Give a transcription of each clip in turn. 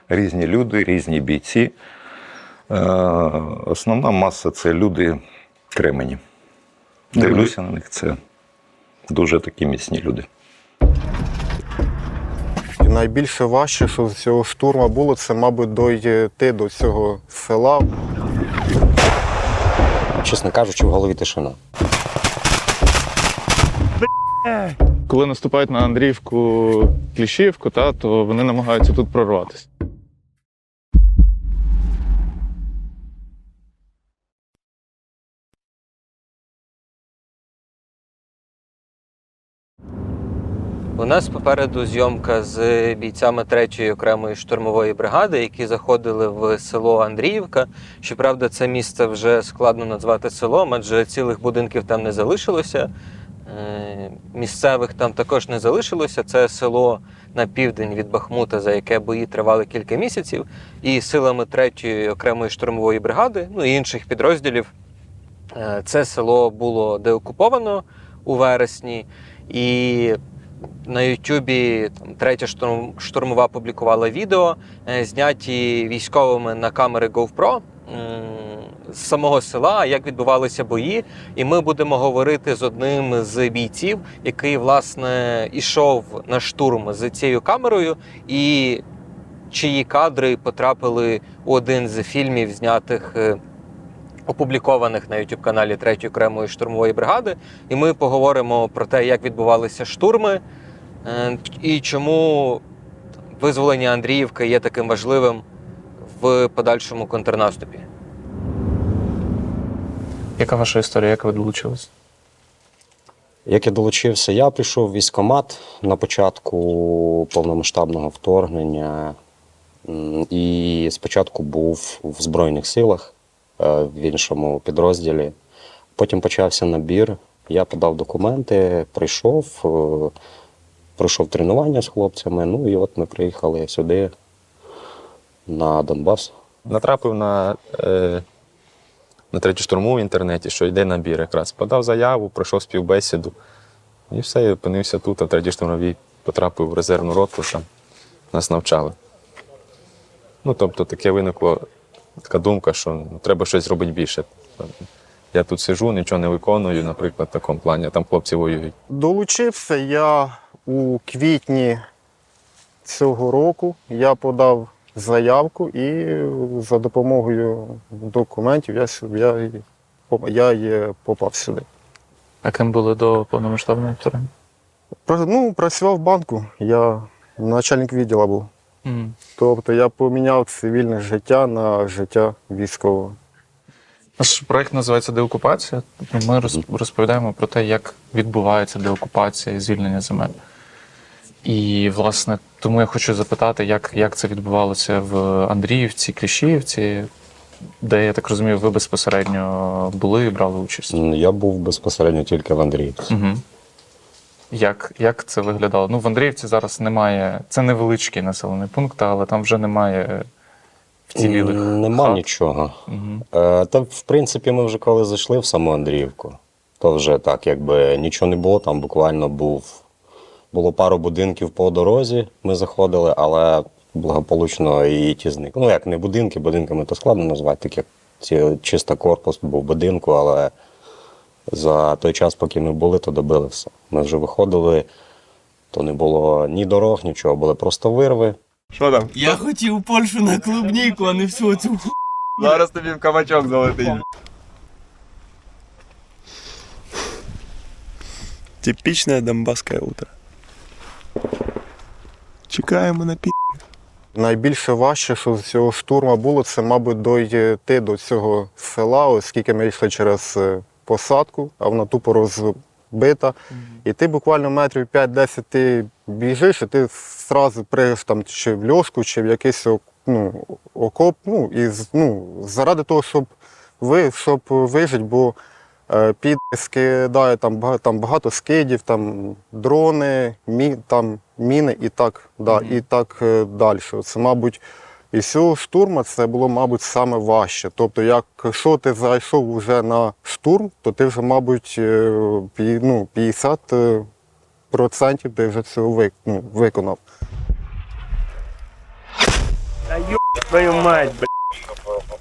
різні люди, різні бійці. Основна маса – це люди кремені. Дивлюся на них, це дуже такі міцні люди. Найбільше важче, що з цього штурму було, це, мабуть, дойти до цього села. Чесно кажучи, в голові тишина. Коли наступають на Андріївку, Кліщіївку, то вони намагаються тут прорватися. У нас попереду зйомка з бійцями 3-ї окремої штурмової бригади, які заходили в село Андріївка. Щоправда, це місце вже складно назвати селом, адже цілих будинків там не залишилося. Місцевих там також не залишилося. Це село на південь від Бахмута, за яке бої тривали кілька місяців. І силами 3-ї окремої штурмової бригади, і інших підрозділів, це село було деокуповано у вересні. І на Ютубі 3-я штурмова публікувала відео, зняті військовими на камери GoPro з самого села, як відбувалися бої. І ми будемо говорити з одним з бійців, який, власне, ішов на штурм з цією камерою, і чиї кадри потрапили у один з фільмів, знятих, опублікованих на YouTube-каналі 3-ї окремої штурмової бригади. І ми поговоримо про те, як відбувалися штурми, і чому визволення Андріївки є таким важливим в подальшому контрнаступі. Яка ваша історія, як ви долучились? Як я долучився, я прийшов в військкомат на початку повномасштабного вторгнення. І спочатку був в Збройних силах, в іншому підрозділі. Потім почався набір, я подав документи, пройшов тренування з хлопцями, і от ми приїхали сюди, на Донбас. Натрапив на 3-ю штурму в інтернеті, що йде набір якраз. Подав заяву, пройшов співбесіду. І все, я опинився тут, а в 3-й штурмовій потрапив в резервну роту, там нас навчали. Тобто таке виникла така думка, що треба щось робити більше. Я тут сиджу, нічого не виконую, наприклад, в такому плані, а там хлопці воюють. Долучився я у квітні цього року. Я подав заявку і за допомогою документів я попав сюди. А ким були до повномасштабного вторгнення? Працював в банку, я начальник відділу був. Тобто я поміняв цивільне життя на життя військового. Наш проєкт називається «Деокупація». Ми розповідаємо про те, як відбувається деокупація і звільнення земель. І, власне, тому я хочу запитати, як це відбувалося в Андріївці, Кліщіївці, де, я так розумію, ви безпосередньо були і брали участь? Я був безпосередньо тільки в Андріївці. Угу. Як це виглядало? В Андріївці зараз немає, це невеличкий населений пункт, але там вже немає вцілілих Нема хат. нічого. Угу. Та, в принципі, ми вже коли зайшли в саму Андріївку, то вже так, якби нічого не було, там буквально було пару будинків по дорозі, ми заходили, але благополучно і ті зникли. Як не будинки, будинками то складно назвати, так як чисто корпус був будинку, але за той час, поки ми були, то добили все. Ми вже виходили, то не було ні дорог, нічого, були просто вирви. Що там? Я хотів Польщу на клубніку, а не всю цю ху... Зараз тобі в кабачок залетить. Типичное донбасское утро. Чекаємо на Найбільше важче, що з цього штурму було, це, мабуть, дойти до цього села, оскільки ми йшли через посадку, а вона тупо розбита. І ти буквально метрів 5-10 ти біжиш, і ти одразу приїдеш там чи в льошку, чи в якийсь окоп. Заради того, щоб вижити, бо скидає там багато скидів, там дрони, міни і так далі. Це, мабуть, із цього штурму це було, мабуть, саме важче. Тобто, якщо ти зайшов вже на штурм, то ти вже, мабуть, 50% ти вже цього виконав. Твою мать, блядь.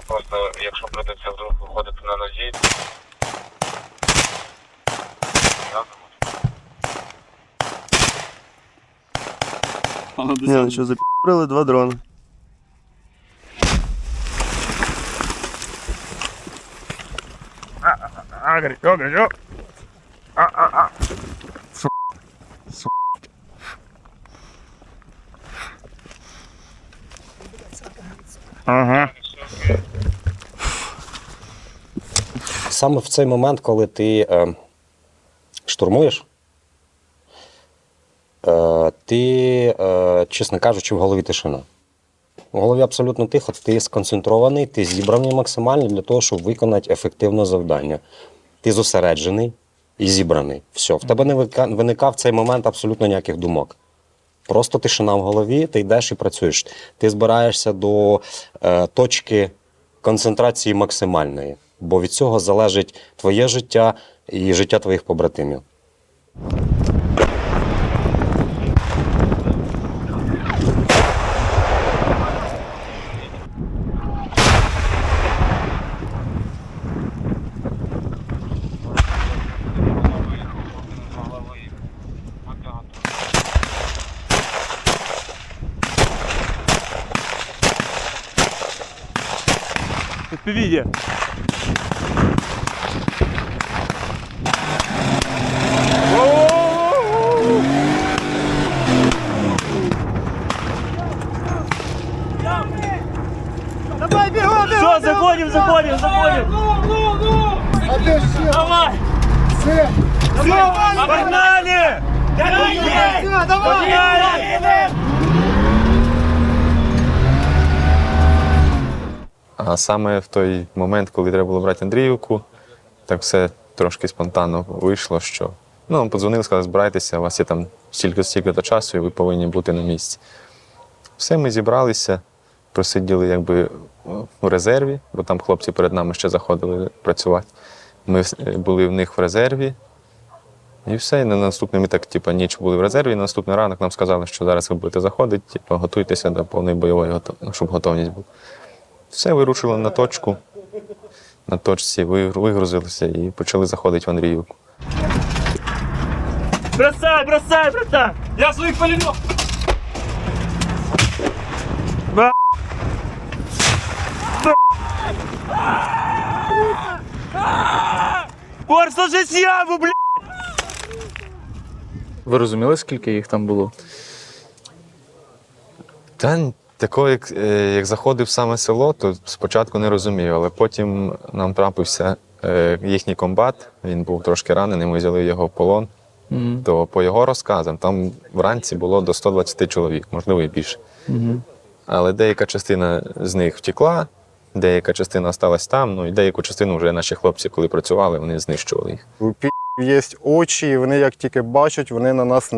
Просто, якщо прийдеться вдруг виходити на нозі, Не, ну що, запі***рили 2 дрони. саме в цей момент, коли ти штурмуєш, чесно кажучи, в голові тишина. В голові абсолютно тихо, ти сконцентрований, ти зібраний максимально для того, щоб виконати ефективне завдання. Ти зосереджений і зібраний. Все, в тебе не виникав в цей момент абсолютно ніяких думок. Просто тишина в голові, ти йдеш і працюєш. Ти збираєшся до точки концентрації максимальної, бо від цього залежить твоє життя і життя твоїх побратимів. Впереди. Все, заходим, заходим, заходим. Давай. Все, погнали. Погнали. А саме в той момент, коли треба було брати Андріївку, так все трошки спонтанно вийшло, що нам подзвонили, сказали, збирайтеся, у вас є там стільки-то часу, і ви повинні бути на місці. Все, ми зібралися, просиділи якби в резерві, бо там хлопці перед нами ще заходили працювати. Ми були в них в резерві, і все. І на наступний ми так, ніч були в резерві, і на наступний ранок нам сказали, що зараз ви будете заходити, готуйтеся до повної бойової, щоб готовність була. Все, вирушили на точку, на точці вигрузилися і почали заходити в Андріївку. Бросай, бросай, братан! Я своих пулемет! Борс, ложись в яму, блядь! Ви розуміли, скільки їх там було? Та такого, як заходив в саме село, то спочатку не розумів, але потім нам трапився їхній комбат, він був трошки ранений, ми взяли його в полон. То по його розказам, там вранці було до 120 чоловік, можливо і більше. Але деяка частина з них втекла, деяка частина залишилась там, ну і деяку частину вже наші хлопці, коли працювали, вони знищували їх. У є очі, і вони як тільки бачать, вони на нас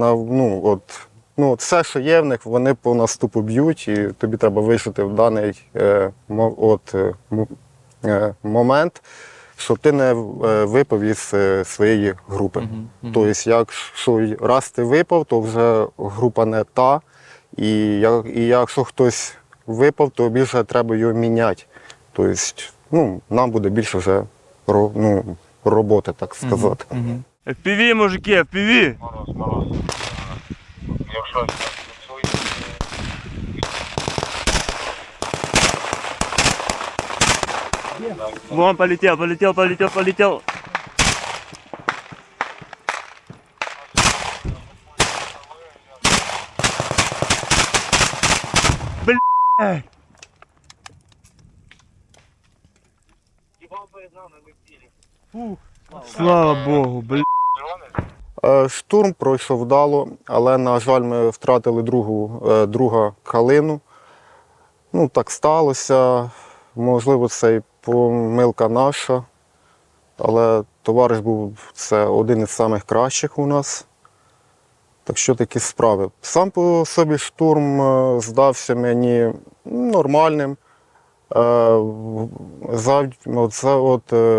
все, що є в них, вони по нас тупо б'ють, і тобі треба вижити в даний момент, щоб ти не випав із своєї групи. Тобто, якщо раз ти випав, то вже група не та, і якщо хтось випав, то більше треба його міняти. Тобто, нам буде більше вже роботи, так сказати. FPV, мужики, FPV! Вон, полетел, полетел, полетел, полетел. Блядь! Фух, слава Богу, блядь. Штурм пройшов вдало, але, на жаль, ми втратили друга калину. Так сталося. Можливо, це і помилка наша, але товариш був один із найкращих у нас. Так що такі справи. Сам по собі штурм здався мені нормальним.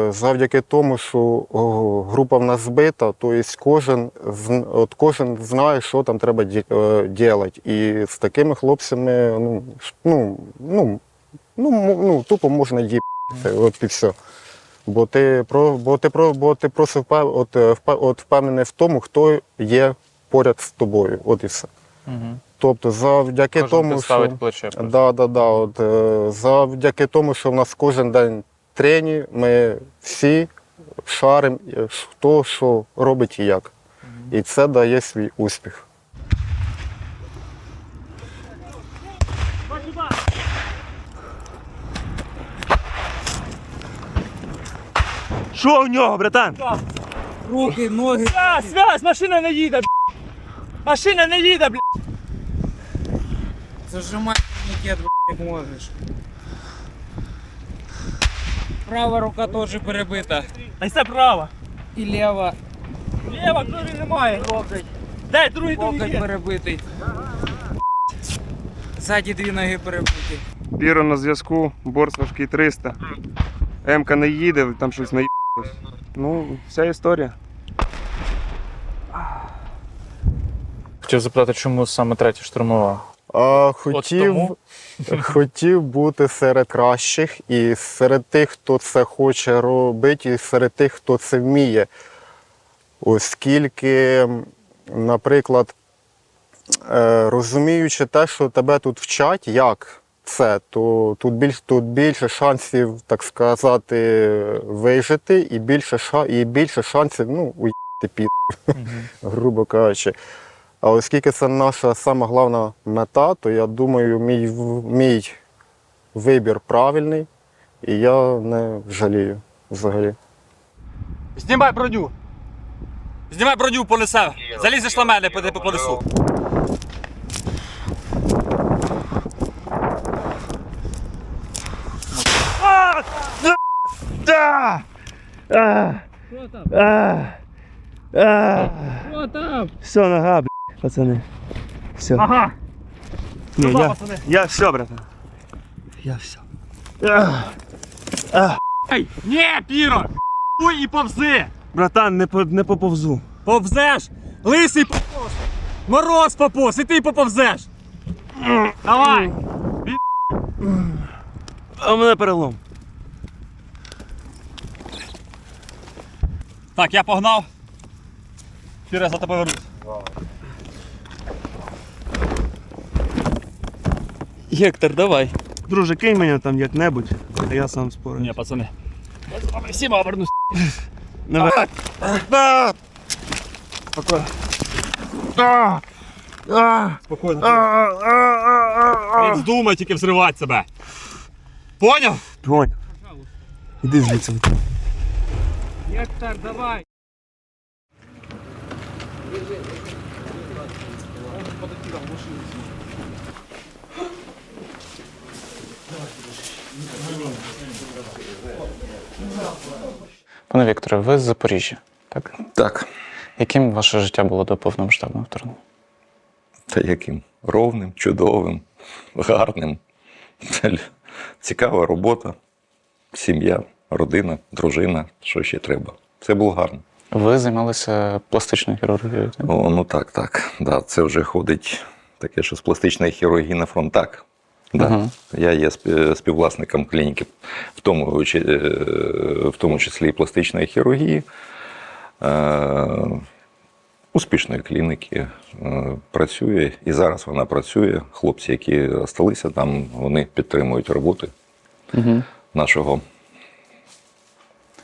Завдяки тому, що група в нас збита, то кожен знає, що там треба робити. І з такими хлопцями тупо можна їбати, от і все. Бо ти просто впевнений в тому, хто є поряд з тобою, от і все. Угу. Тобто завдяки Кожен тому, підставить що... плече. просто. Завдяки тому, що в нас кожен день трені, ми всі шаримо, хто що робить і як. І це дає свій успіх. Що у нього, братан? Руки, ноги. Связь, машина не їде, б***ь. Машина не їде, б***ь. Зажимай турнікет, як можеш. Права рука теж перебита. А це права. І ліва. Ліва крові немає. Дай другий Локоть турнікет. перебитий. Ззаді 2 ноги перебиті. Піро на зв'язку, борт важкий 300. М-ка не їде, там щось наїбалось. Ну, вся історія. Хотів запитати, чому саме 3-я штурмова? Хотів бути серед кращих і серед тих, хто це хоче робити, і серед тих, хто це вміє. Оскільки, наприклад, розуміючи те, що тебе тут вчать, як це, то тут більше шансів, так сказати, вижити, і більше шансів, уїти під, грубо кажучи. А оскільки це наша сама головна мета, то я думаю, мій вибір правильний, і я не жалію взагалі. Знімай броню! Знімай броню, понесе! Залізеш на мене, понесу! Що там? Все, нога, б***ь, пацани. Все. Ага! Ні, я все, братан. Я все. Ей! Ні, Піро! Хуй і повзи! Братан, не поповзу. Повзеш! Лисий поповз! Мороз поповз! І ти поповзеш! Давай! А у мене перелом. Так, я погнав. Через за тобою вернусь. Гектор, давай. Друже, кинь мене там як-небудь, а я сам спорю. Ні, пацани. Я з вами всіма вернусь. Давай. Спокойно. Спокійно. Не вздумай тільки взривати себе. Поняв? Понял. Іди звідси. Гектор, давай. Пане Вікторе, ви з Запоріжжя, так? Так. Яким ваше життя було до повномасштабного вторгнення? Та яким? Ровним, чудовим, гарним. Цікава робота, сім'я, родина, дружина, що ще треба. Все було гарно. Ви займалися пластичною хірургією, так? Ну так. Да, це вже ходить таке, що з пластичної хірургії на фронт. Так. Да. Ага. Я є співвласником клініки, в тому числі і пластичної хірургії. Успішної клініки працює, і зараз вона працює. Хлопці, які залишилися там, вони підтримують роботу нашого.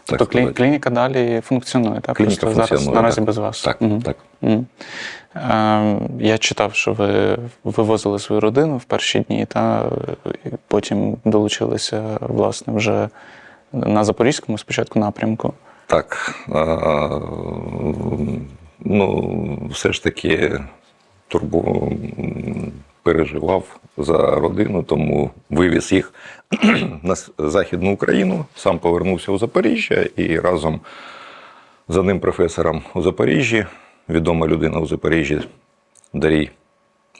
Тобто клініка далі функціонує, так? Клініка Просто зараз функціонує, наразі так. без вас. Так, так. Я читав, що ви вивозили свою родину в перші дні, та потім долучилися, власне, вже на Запорізькому спочатку напрямку. Так. Все ж таки переживав за родину, тому вивіз їх на Західну Україну, сам повернувся у Запоріжжя і разом з одним професором у Запоріжжі, відома людина у Запоріжжі, Дарій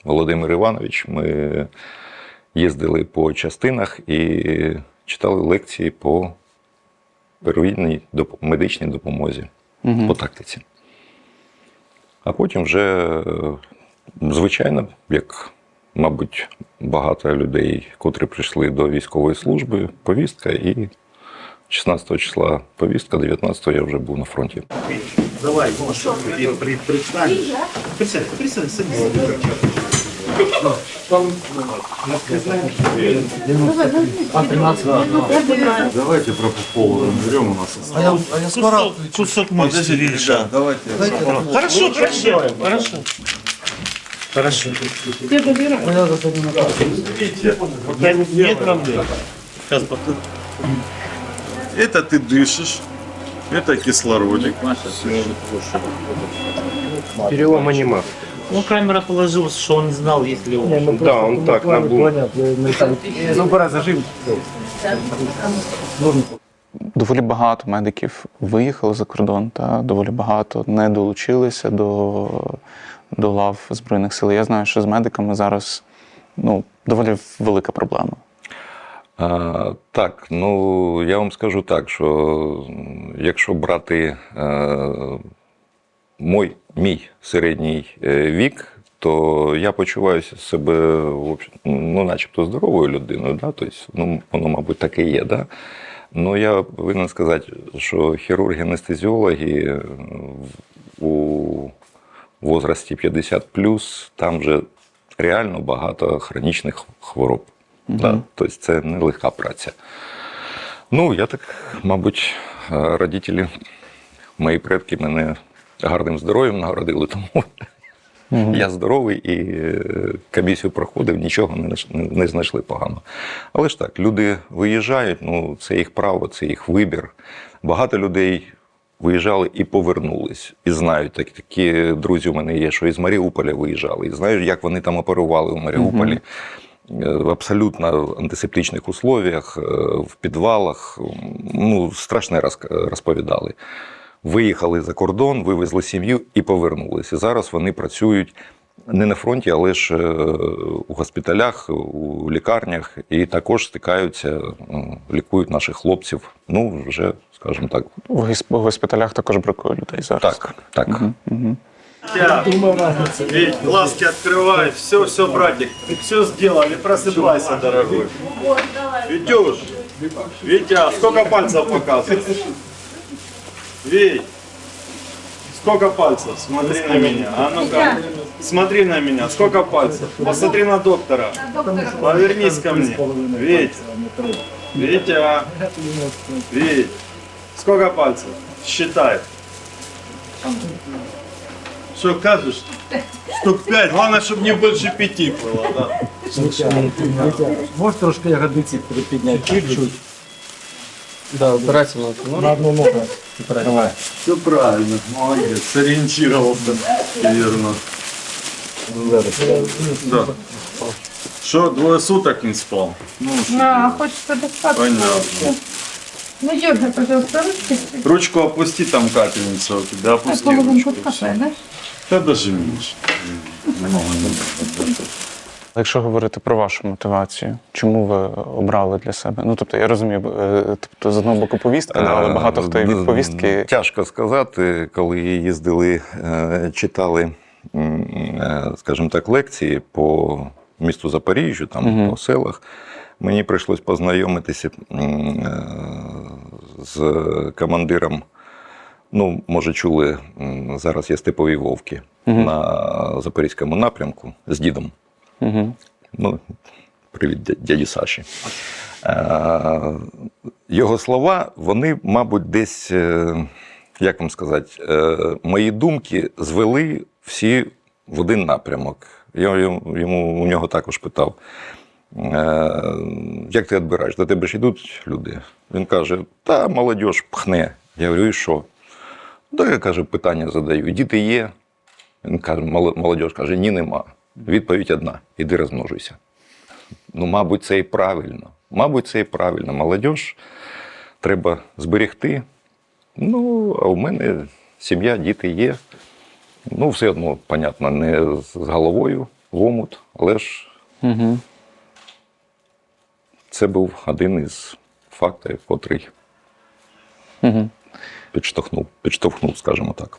Володимир Іванович, ми їздили по частинах і читали лекції по первинній медичній допомозі, по тактиці. А потім вже, звичайно, як мабуть, багато людей, котрі прийшли до військової служби, повістка, і 16 числа повістка, 19-го я вже був на фронті. Давайте про Попова разберем у нас. А я скоро кусок подожди, Илья, давайте. Хорошо. Нет проблем. Это ты дышишь, это кислородик. Перелома нема. Ну, камера положилась, что он знал, если он... Да, он так набув. Доволі багато медиків виїхали за кордон, та доволі багато не долучилися до лав Збройних сил. Я знаю, що з медиками зараз доволі велика проблема. Так, ну я вам скажу так, що якщо брати мій середній вік, то я почуваюся себе начебто здоровою людиною, да? Тобто, воно, мабуть, так і є. Да? Ну, я повинен сказати, що хірурги-анестезіологи у возрасті 50+, там вже реально багато хронічних хвороб. Да? Тобто це не легка праця. Ну, я так, мабуть, родителі, мої предки мене гарним здоров'ям нагородили, тому я здоровий і комісію проходив, нічого не знайшли погано. Але ж так, люди виїжджають, це їх право, це їх вибір. Багато людей виїжджали і повернулись. І знають, такі друзі у мене є, що із Маріуполя виїжджали. І знають, як вони там оперували у Маріуполі. В абсолютно антисептичних условиях, в підвалах. Страшне розповідали. Виїхали за кордон, вивезли сім'ю і повернулися. І зараз вони працюють не на фронті, але ж у госпіталях, у лікарнях і також стикаються, лікують наших хлопців. Вже, скажімо так. В госпіталях також бракує людей зараз. Так. Ведь глазки открывай, все, братик, все сделали, просыпайся, дорогой. Витюш, Витя, сколько пальцев показываешь? Вить, сколько пальцев? Смотри на меня. А ну-ка, смотри на меня. Сколько пальцев? Посмотри на доктора. Повернись ко мне. Вить, Витя, Вить, сколько пальцев? Считай. Что кажешь? Штук 5. Главное, чтобы не больше 5 было. Да. Можешь трошки ягодицы приподнять чуть-чуть? Да, убирательно. На одну ногу. Давай. Все правильно, молодец, сориентировался, верно. Да. Что, 2 суток не спал? Хочется достаточно. Понятно. Ну, дергай, пожалуйста, ручки. Ручку опусти, там капельница у тебя, опусти ручку. и всё. да? Да даже меньше. Якщо говорити про вашу мотивацію, чому ви обрали для себе? Тобто, я розумію, з одного боку повістка, але багато хто і від повістки. Тяжко сказати, коли їздили, читали, скажімо так, лекції по місту Запоріжжю, там по селах, мені прийшлось познайомитися з командиром. Може, чули, зараз є степові вовки на Запорізькому напрямку з дідом. Привіт, дяді Саші. Його слова, вони, мабуть, десь, як вам сказати, мої думки звели всі в один напрямок. Я у нього також питав, як ти відбираєш, до тебе ж йдуть люди? Він каже, та молодь пхне. Я говорю, і що? Да, я, каже, питання задаю, діти є? Він каже, молодь каже, ні, нема. Відповідь одна, іди розмножуйся. Мабуть, це і правильно. Молодь треба зберегти. А у мене сім'я, діти є. Все одно, понятно, не з головою в омут, але ж це був один із факторів, котрий підштовхнув, скажімо так.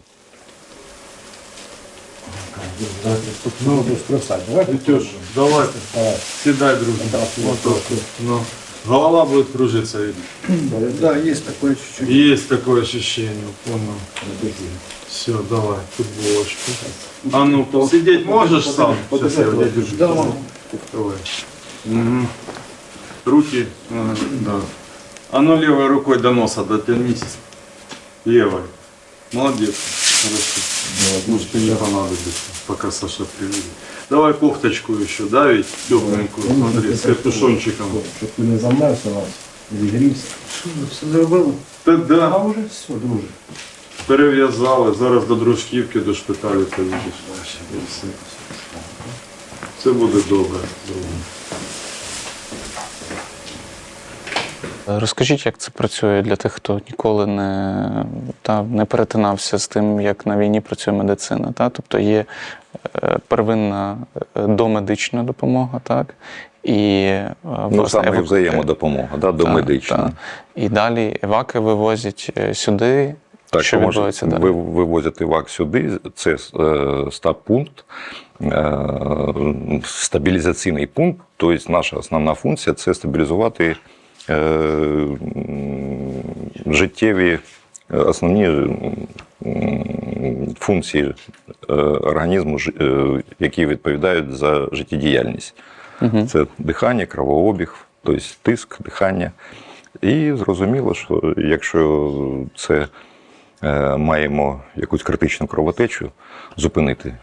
Витюш, давай, сідай, друже. Ну, голова будет кружиться, видно. Да, есть такое чуть-чуть. Есть такое ощущение, понял. Все, давай, футболочку. А ну, сидеть можешь сам? Сейчас я тебя держу. Давай. Мгм. Руки, да. А ну левой рукой до носа дотянись. Левой. Молодец. Хорошо. Может, тебе не понадобится, пока Саша приведет. Давай кофточку еще, да, ведь тепленькую, смотри, с капюшончиком. Щоб ти не замерзся нас, відгрівся. Що, все зробили? Та да, А вже все, друже. перев'язали, зараз до дружківки, до шпиталю поїдеш. Все буде добре. Розкажіть, як це працює для тих, хто ніколи не перетинався з тим, як на війні працює медицина. Тобто є первинна домедична допомога, так? І Саме взаємодопомога, домедична. І далі еваки вивозять сюди. Так, що відбувається далі? Вивозять івак сюди, це стаб-пункт, стабілізаційний пункт, тобто наша основна функція – це стабілізувати життєві основні функції організму, які відповідають за життєдіяльність. Це дихання, кровообіг, тобто тиск, дихання. І зрозуміло, що якщо це маємо якусь критичну кровотечу, зупинити.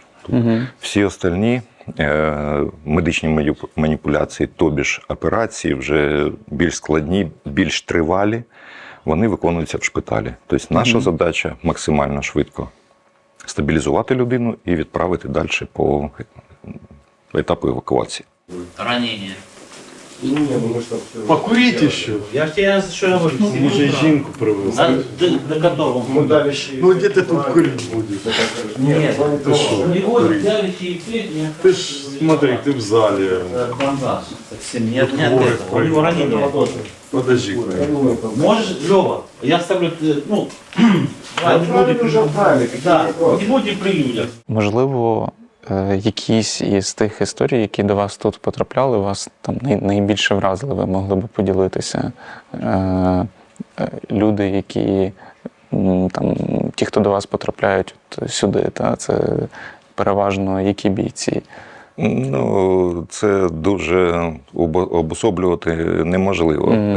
Всі остальні медичні маніпуляції, тобі ж операції вже більш складні, більш тривалі, вони виконуються в шпиталі. Тобто наша задача максимально швидко стабілізувати людину і відправити далі по етапу евакуації. Ранение. Покуріть ще. Я ж тебе что говорю? Може, жінку привезти. До которого? Ну, де ти тут курити будеш? Нет, Ти що? не будет взяли и пить, Ти ж, смотри, ти в залі. бандаж. Совсем не от этого. У него ранение. Подожди. Можешь, Лёва, я ставлю, ну, не будем при людях. Можливо, якісь із тих історій, які до вас тут потрапляли, вас там найбільше вразили, ви могли б поділитися. Люди, які там, ті, хто до вас потрапляють сюди, це переважно які бійці? Ну, це дуже обособлювати неможливо.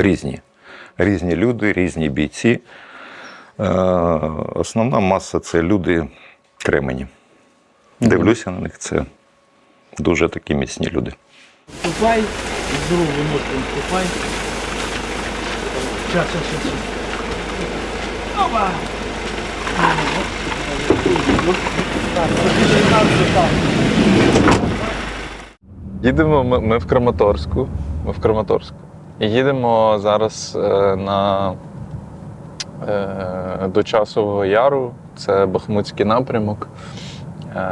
Різні люди, різні бійці. Основна маса – це люди кремені. Дивлюся на них, це дуже такі міцні люди. Ступай, здоровую ножку ступай. Сейчас. Опа! Їдемо ми в Краматорську. І їдемо зараз до Часового Яру, це Бахмутський напрямок,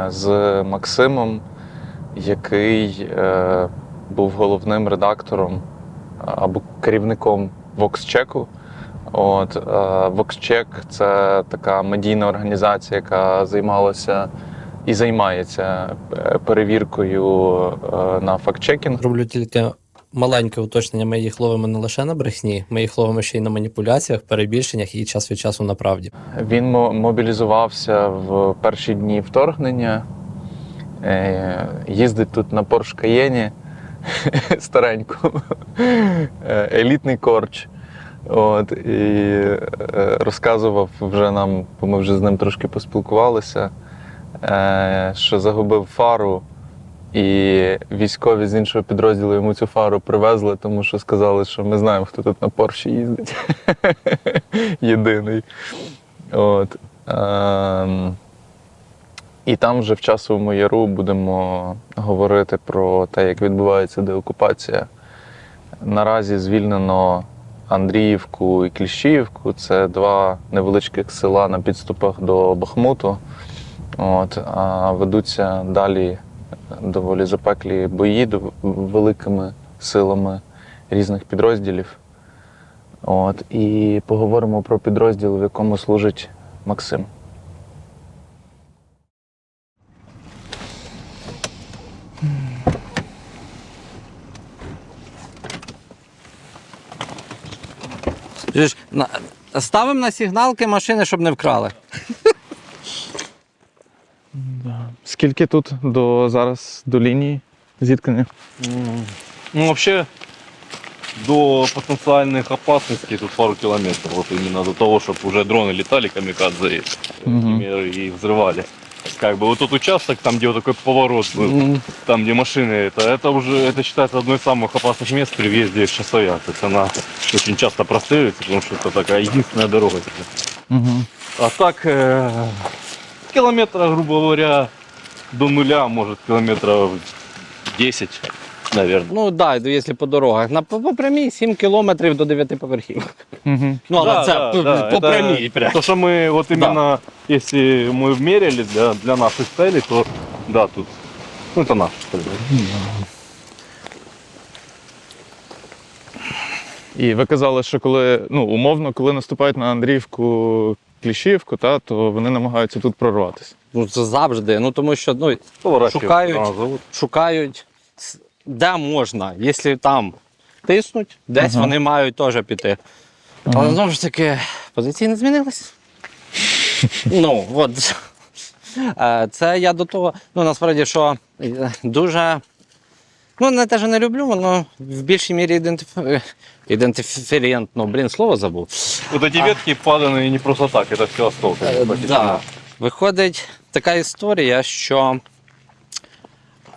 з Максимом, який був головним редактором або керівником VoxCheck. VoxCheck – це така медійна організація, яка займалася і займається перевіркою на фактчекінг. Роблю тільки маленьке уточнення, ми їх ловимо не лише на брехні, ми їх ловимо ще й на маніпуляціях, перебільшеннях і час від часу на правді. Він мобілізувався в перші дні вторгнення, їздить тут на Porsche Cayenne старенькому, елітний корч. І розказував вже нам, бо ми вже з ним трошки поспілкувалися, що загубив фару, і військові з іншого підрозділу йому цю фару привезли, тому що сказали, що ми знаємо, хто тут на Порші їздить. Єдиний. І там вже в Часовому Яру будемо говорити про те, як відбувається деокупація. Наразі звільнено Андріївку і Кліщіївку. Це два невеличких села на підступах до Бахмуту. А ведуться далі доволі запеклі бої великими силами різних підрозділів. І поговоримо про підрозділ, в якому служить Максим. Ставимо на сигналки машини, щоб не вкрали. Скільки тут зараз до лінії зіткнення? Ну, вообще, до потенциальных опасностей тут пару километров. Вот именно до того, чтобы уже дроны летали, камикадзе, например, и взрывали. Как бы вот тот участок, там, где вот такой поворот был, там, где машины, это считается одной из самых опасных мест при въезде в Часовья. То есть она очень часто простреливается, потому что это такая единственная дорога. А так, километра, грубо говоря, до нуля, может, километров 10, наверное. Ну так, да, якщо по дорогах. По прямій 7 кілометрів до 9 поверхів. Ну, але це по прямій. То, что мы вот именно, если мы вмерили для наших целей, то да, тут, ну это наши цели. І ви казали, що умовно, коли наступають на Андріївку, Кліщівку, то вони намагаються тут прорватися. Ну, це завжди. Тому що шукають, де можна. Якщо там тиснуть, десь вони мають теж піти. Але знову ж таки, позиції не змінилися. Це я до того, насправді, що дуже, не те, що не люблю, воно в більшій мірі ідентиферентно, слово забув. Вот эти ветки паданы не просто так, это все осколки. Да. Виходить така історія, що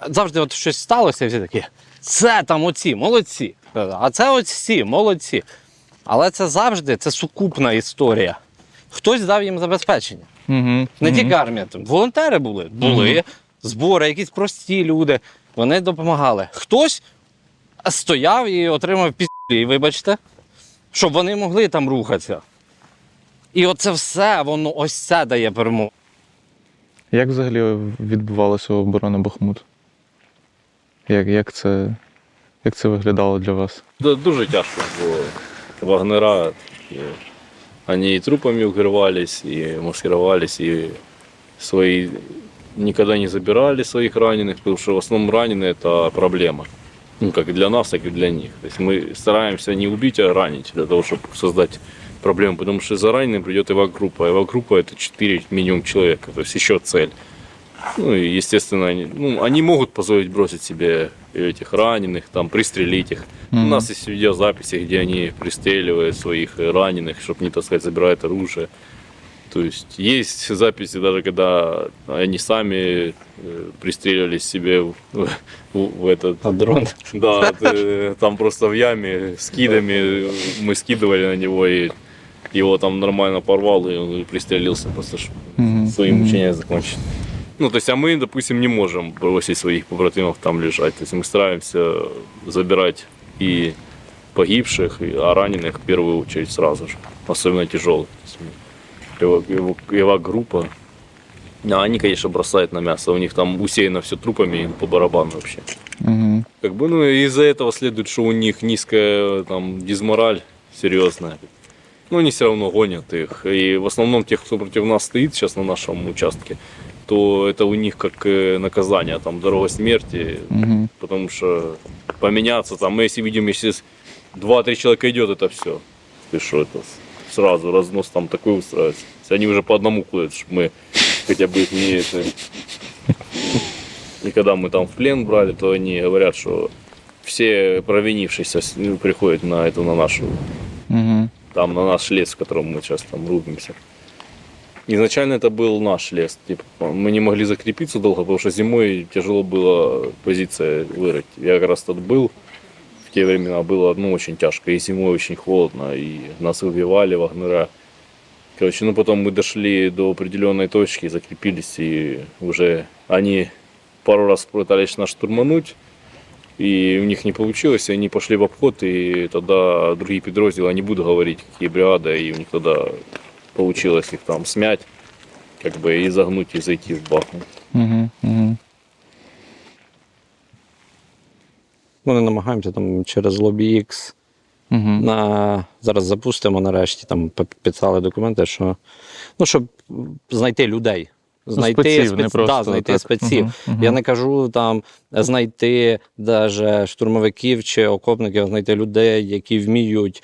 завжди от щось сталося, і всі такі, це там оці, молодці, а це оці, молодці. Але це завжди, це сукупна історія. Хтось дав їм забезпечення. Не тільки армія, там волонтери були, збори, якісь прості люди, вони допомагали. Хтось стояв і отримав пізді, вибачте, щоб вони могли там рухатися. І оце все, воно ось це дає перемогу. Як взагалі відбувалася оборона Бахмуту? Як це виглядало для вас? Дуже тяжко, бо вагнера, они и трупами укрывались, и маскировались, и свои никогда не забирали своих раненых, потому что в основном раненые это проблема. Как и для нас, так и для них. То есть мы стараемся не убить, а ранить, для того, чтобы создать проблему, потому что за раненым придет эвакгруппа. Эвакгруппа это 4 минимум человека, то есть еще цель. Ну и естественно, они могут позволить бросить себе этих раненых, там, пристрелить их. У нас есть видеозаписи, где они пристреливают своих раненых, чтобы не таскать, забирают оружие. То есть записи, даже когда они сами пристреливали себе в этот дрон. Да, там просто в яме скидами мы скидывали на него, и его там нормально порвал, и он пристрелился просто, чтобы свои мучения закончить. Ну, то есть, а мы, допустим, не можем бросить своих побратимов там лежать. То есть мы стараемся забирать и погибших, а раненых в первую очередь сразу же, особенно тяжелых. Эвак-группа. Они, конечно, бросают на мясо. У них там усеяно все трупами, им по барабану вообще. Как бы, из-за этого следует, что у них низкая там дизмораль серьезная. Но они все равно гонят их. И в основном тех, кто против нас стоит сейчас на нашем участке, то это у них как наказание, там, дорога смерти. Потому что поменяться, там, мы если видим, если 2-3 человека идет, это все. Ты что, это сразу разнос там такой устраивается. Если они уже по одному ходят, чтобы мы хотя бы их не... И когда мы там в плен брали, то они говорят, что все провинившиеся приходят на нашу, там, на наш лес, в котором мы сейчас там рубимся. Изначально это был наш лес. Типа, мы не могли закрепиться долго, потому что зимой тяжело было позиция вырыть. Я как раз тут был. В те времена было очень тяжко. И зимой очень холодно. И нас выбивали вагнера. Короче, потом мы дошли до определенной точки, закрепились. И уже они пару раз пытались нас штурмануть. И у них не получилось. И они пошли в обход. И тогда другие подразделения, не буду говорить, какие бригады. И у них тогда получилось их там смять, как бы и загнуть, и зайти в Бахмут. Ми не намагаємося там через LobbyX. Зараз запустимо нарешті, там підписали документи, що, щоб знайти людей. знайти спеців, не просто знайти так. спеців. Мгм. Я не кажу там знайти даже штурмовиків чи окопників, знайти людей, які вміють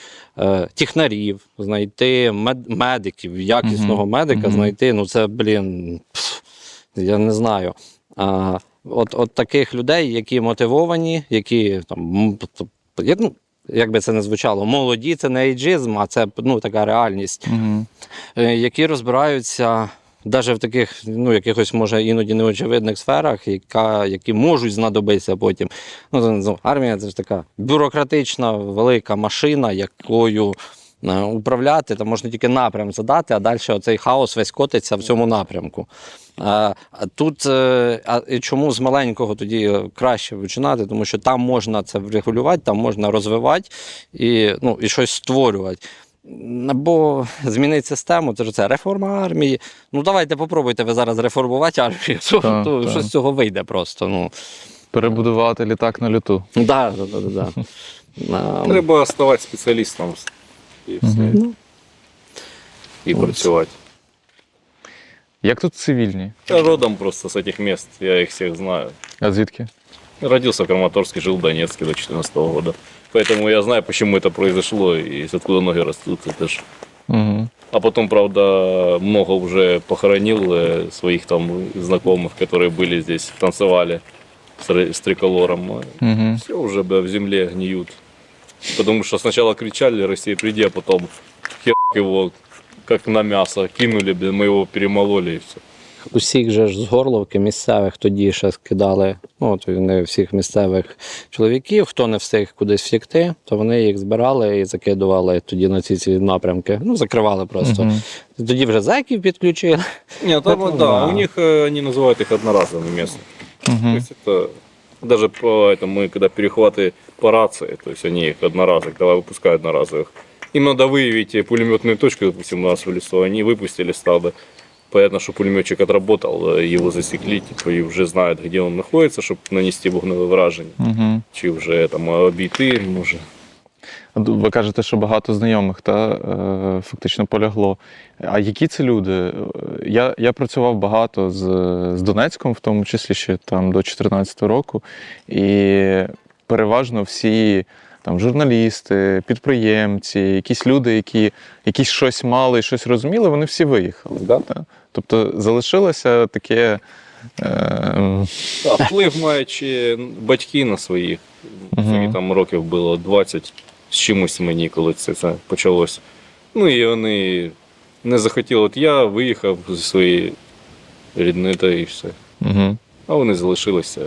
технарів, знайти медиків, якісного медика, знайти. Ну це, я не знаю. От таких людей, які мотивовані, які там, як би це не звучало, молоді, це не ейджизм, а це така реальність, які розбираються навіть в таких, якихось, може, іноді неочевидних сферах, які можуть знадобитися потім. Армія – це ж така бюрократична, велика машина, якою управляти, там можна тільки напрям задати, а далі оцей хаос весь котиться в цьому напрямку. Тут чому з маленького тоді краще починати, тому що там можна це врегулювати, там можна розвивати і щось створювати. Або змінити систему, це реформа армії. Давайте попробуйте ви зараз реформувати армію, то щось з цього вийде просто. Перебудувати літак на льоту. Так. Треба ставати спеціалістом і все. І працювати. Як тут цивільні? Я родом просто с этих мест, я их всех знаю. А звідки? Родился в Краматорске, жил в Донецке до 2014 года. Поэтому я знаю, почему это произошло и откуда ноги растут. Это ж. Угу. А потом, правда, много уже похоронил своих там знакомых, которые были здесь, танцевали с триколором. Угу. Все уже в земле гниют. Потому что сначала кричали: «Россия, приди», а потом хер его, как на мясо, кинули, мы его перемололи и все. Усіх же ж з Горловки місцевих тоді ще скидали, не всіх місцевих чоловіків, хто не встиг кудись втекти, то вони їх збирали і закидували тоді на ці напрямки, закривали просто. Тоді вже зеків підключили. Нет, там, да, у них, они называют их одноразовыми местными. То есть это, даже мы, когда перехваты по рации, то есть они их одноразовых, давай выпускают одноразовых. Им надо выявить пулеметную точку, допустим, у нас в лесу, они выпустили стадо. Понятно, что пулеметчик отработал, его засекли, и уже знают, где он находится, чтобы нанести вогневе враження. Чи вже там обійти може. Ви кажете, що багато знайомих фактично полягло. А які це люди? Я працював багато з Донецьком, в тому числі ще там до 2014 року, і переважно всі там журналісти, підприємці, якісь люди, які щось мали і щось розуміли, вони всі виїхали. Да? Тобто залишилося таке... Вплив маючи батьки на своїх. Там років було 20 з чимось мені, коли це почалось. І вони не захотіли. От я виїхав зі своєї рідни та і все. А вони залишилися,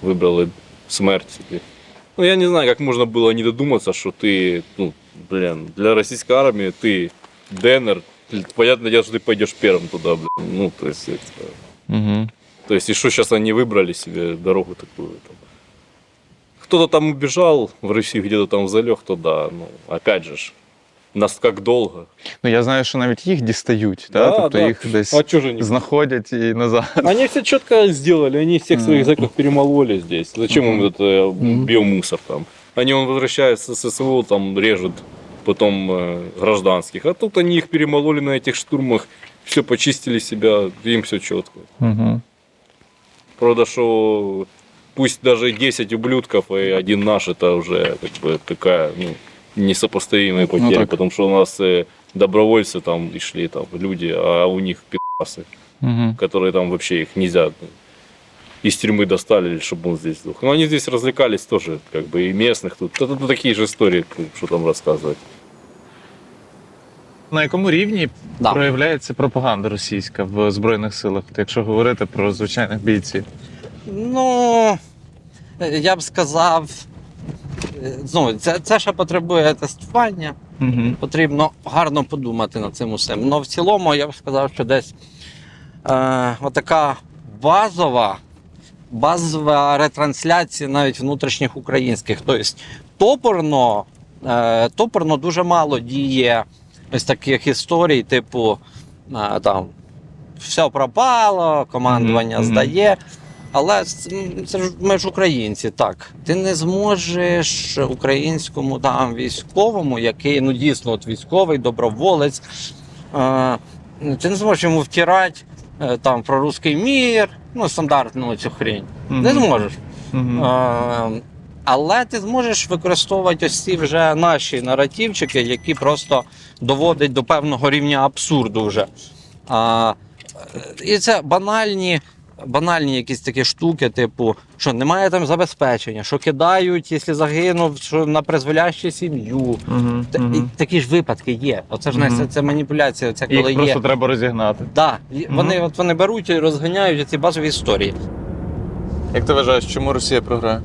вибрали смерть. Я не знаю, как можно было не додуматься, что ты, для российской армии ты ДНР, понятное дело, что ты пойдешь первым туда, то есть это... То есть и что сейчас они выбрали себе дорогу такую, там. Кто-то там убежал в Россию, где-то там залег, то да, опять же, нас как долго. Я знаю, що навіть їх дістають, тобто їх десь знаходять і назад. Они все четко сделали, они всех своих зэков перемололи здесь. Зачем им этот биомусор там? Они возвращаются с СВО, там режут потом гражданских. А тут они их перемололи на этих штурмах, все почистили себя, им все четко. Правда, что пусть даже 10 ублюдков и один наш, это уже как бы такая, несопоставимые потери, потому что у нас добровольцы там и шли, там люди, а у них пи***сы, которые там вообще их нельзя из тюрьмы достали, чтобы он здесь сдох. Но они здесь развлекались тоже, как бы и местных тут. Это такие же истории, что там рассказывать. На якому рівні проявляється пропаганда російська в Збройних силах, якщо говорити про звичайних бійців? Я б сказав, це ще потребує тестування. Потрібно гарно подумати над цим усім. В цілому, я б сказав, що десь отака базова ретрансляція навіть внутрішніх українських. Тобто топорно дуже мало діє ось таких історій, типу там все пропало, командування здає. Але це ж ми ж українці, так. Ти не зможеш українському військовому, який дійсно військовий, доброволець, ти не зможеш йому втирати, там про русський мір, ну, стандартну цю хрень. Не зможеш. Але ти зможеш використовувати ось ці вже наші наративчики, які просто доводять до певного рівня абсурду вже. І це банальні якісь такі штуки, типу, що немає там забезпечення, що кидають, якщо загинув, що на призволяще сім'ю. І такі ж випадки є. Оце ж це маніпуляція, це коли Їх просто треба розігнати. Так, вони беруть і розганяють ці базові історії. Як ти вважаєш, чому Росія програє?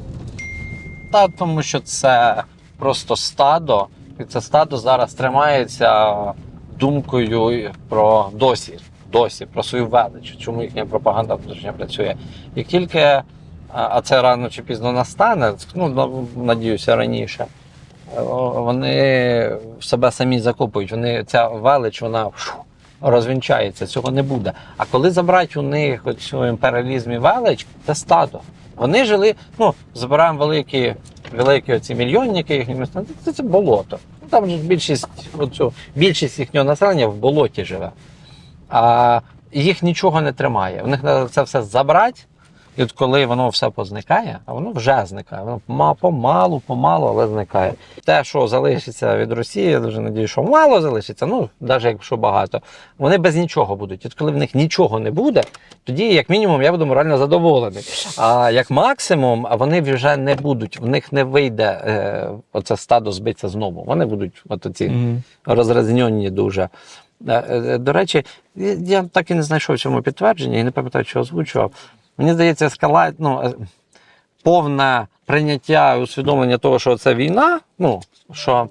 Та тому що це просто стадо, і це стадо зараз тримається думкою про досі про свою велич, чому їхня пропаганда внутрішня працює. Як тільки, а це рано чи пізно настане, ну, надіюся, раніше, вони себе самі закопують, ця велич, вона розвінчається, цього не буде. А коли забрати у них цю імперіалізм і велич, це стадо. Вони жили, забираємо великі оці мільйонники, їхні міста, це болото. Там же більшість їхнього населення в болоті живе. А їх нічого не тримає. У них треба це все забрати, і от коли воно все позникає, а воно вже зникає. Воно помалу, але зникає. Те, що залишиться від Росії, я дуже сподіваюся, що мало залишиться, навіть якщо багато, вони без нічого будуть. І от коли в них нічого не буде, тоді, як мінімум, я буду морально задоволений. А як максимум, вони вже не будуть, в них не вийде оце стадо збитися знову. Вони будуть оці розрізнені дуже. До речі, я так і не знайшов цьому підтвердження, і не пам'ятаю, що озвучував. Мені здається, повне прийняття і усвідомлення того, що це війна, що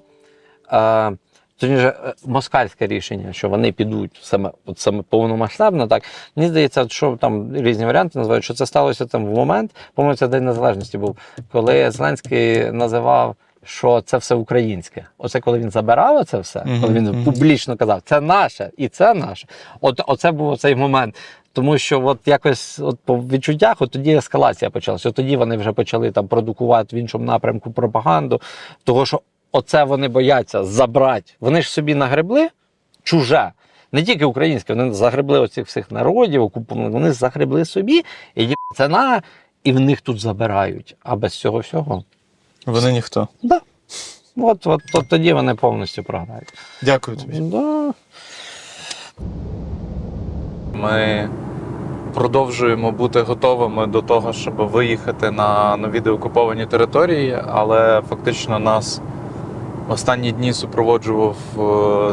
москальське рішення, що вони підуть саме повномасштабно, так, мені здається, що там різні варіанти називають, що це сталося там в момент, по-моєму, це День Незалежності був, коли Зеленський називав, що це все українське. Оце коли він забирав це все, коли він публічно казав, це наше і це наше. Оце був цей момент. Тому що якось по відчуттях тоді ескалація почалася. Тоді вони вже почали там продукувати в іншому напрямку пропаганду, того що оце вони бояться забрати. Вони ж собі нагребли чуже. Не тільки українське, вони загребли оцих всіх народів, вони загребли собі, і ціна, і в них тут забирають. А без цього всього вони ніхто. Да. От тоді вони повністю програють. Дякую тобі. Да. Ми продовжуємо бути готовими до того, щоб виїхати на нові деокуповані території, але фактично нас в останні дні супроводжував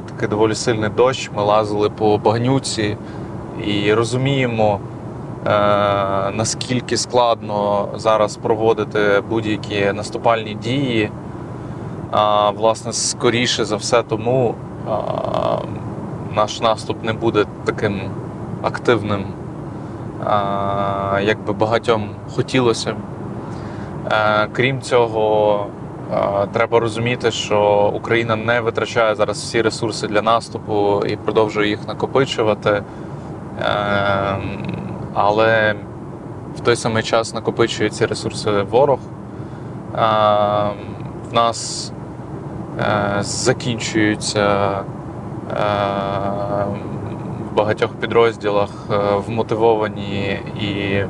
такий доволі сильний дощ. Ми лазили по багнюці і розуміємо, наскільки складно зараз проводити будь-які наступальні дії. Власне, скоріше за все тому наш наступ не буде таким активним, як би багатьом хотілося. Крім цього, треба розуміти, що Україна не витрачає зараз всі ресурси для наступу і продовжує їх накопичувати. Але в той самий час накопичує ці ресурси ворог. В нас закінчуються в багатьох підрозділах вмотивовані і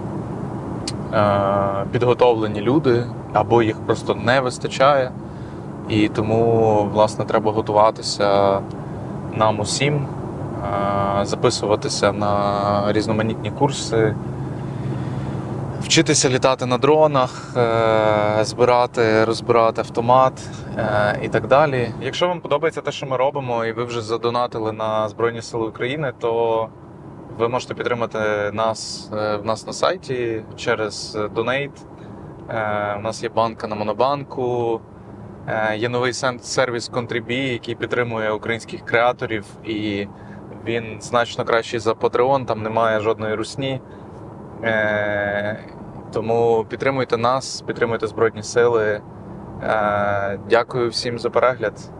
підготовлені люди, або їх просто не вистачає. І тому, власне, треба готуватися нам усім, записуватися на різноманітні курси, вчитися літати на дронах, розбирати автомат і так далі. Якщо вам подобається те, що ми робимо, і ви вже задонатили на Збройні Сили України, то ви можете підтримати нас в нас на сайті через Donate. У нас є банка на Монобанку, є новий сервіс Contribui, який підтримує українських креаторів, і він значно кращий за Patreon, там немає жодної русні. Тому підтримуйте нас, підтримуйте Збройні Сили. Дякую всім за перегляд.